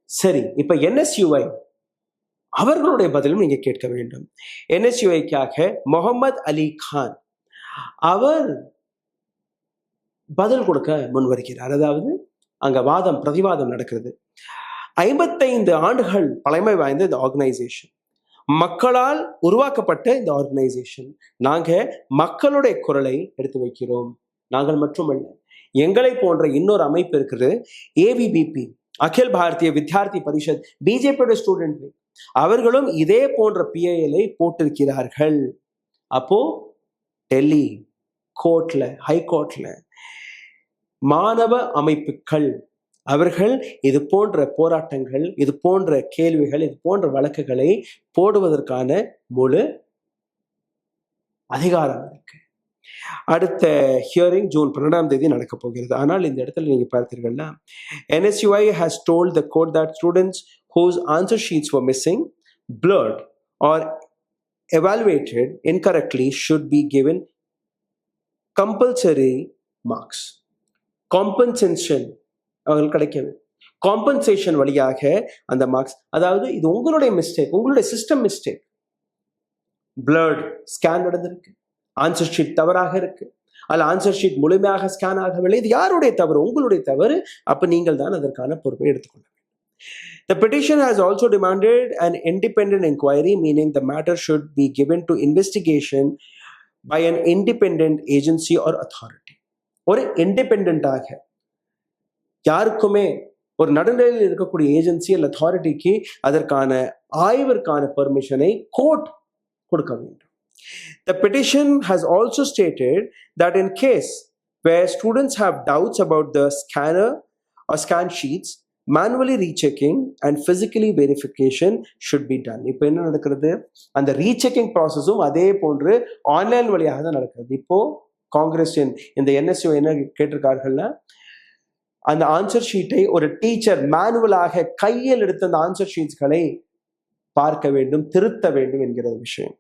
சரி, இப்ப NSUI அவர்களுடைய பதிலும் நீங்க கேட்க வேண்டும். NSUIக்காக முகமது அலி கான் அவர் பதில் கொடுக்க முன் வருகிறார். அதாவது அங்க பிரதிவாதம் நடக்கிறது. 55 ஆண்டுகள் பழமை வாய்ந்த இந்த ஆர்கனைசேஷன், மக்களால் உருவாக்கப்பட்ட இந்த ஆர்கனைசேஷன், நாங்க மக்களுடைய குரலை எடுத்து வைக்கிறோம். நாங்கள் மட்டுமல்ல, எங்களை போன்ற இன்னொரு அமைப்பு இருக்குது, AVBP, அகில் பாரதிய வித்யார்த்தி பரிஷத், பிஜேபியோட ஸ்டூடெண்ட், அவர்களும் இதே போன்ற PIL போட்டிருக்கிறார்கள். அப்போ டெல்லி கோர்ட்ல, ஹைகோர்ட்ல மாணவ அமைப்புகள் அவர்கள் இது போன்ற போராட்டங்கள், இது போன்ற கேள்விகள், இது போன்ற வழக்குகளை போடுவதற்கான முழு அதிகாரம் இருக்கு. அடுத்த ஹியரிங் ஜூன் 12 நடக்க போகிறது. ஆனால் இந்த இடத்துல நீங்க பார்த்தீர்கள்னா, NSUI has told the court that students whose answer sheets were missing, blurred or evaluated incorrectly should be given compulsory marks. Compensation அவங்களுக்கு கிடைக்கவே, காம்பன்சேஷன் வழியாக அந்த மார்க்ஸ், அதாவது இது உங்களுடைய மிஸ்டேக், உங்களுடைய சிஸ்டம் மிஸ்டேக். பிளர்ட் ஸ்கேன் நடந்திருக்கு, ஆன்சர் ஷீட் தவறாக இருக்கு, அல்ல ஆன்சர் ஷீட் முழுமையாக ஸ்கேன் ஆகவில்லை, இது யாருடைய தவறு? உங்களுடைய தவறு. அப்ப நீங்கள் தான் அதற்கான பொறுப்பை எடுத்துக்கொள்ள வேண்டும். The petition has also demanded an independent inquiry, meaning the matter should be given to investigation by an independent agency or authority. ஒரு இண்டிபெண்டாக யாருக்குமே ஒரு நடுநிலையில் இருக்கக்கூடிய ஏஜென்சி அல்ல அத்தாரிட்டிக்கு அதற்கான ஆய்விற்கான பெர்மிஷனை கோர்ட் கொடுக்க வேண்டும். The petition has also stated that in case where students have doubts about the scanner or scan sheets, manually rechecking and physically verification should be done. இப்போ என்ன நடக்கிறது? அந்த ரீசெக்கிங் ப்ராசஸும் அதே போன்று ஆன்லைன் வழியாக தான் நடக்கிறது. இப்போ காங்கிரஸ் இந்த NSU என்ன கேட்டிருக்கார்கள்னா, அந்த ஆன்சர் ஷீட்டை ஒரு டீச்சர் மேனுவலாக கையில் எடுத்த அந்த ஆன்சர் ஷீட்ஸ்களை பார்க்க வேண்டும், திருத்த வேண்டும் என்கிற விஷயம்.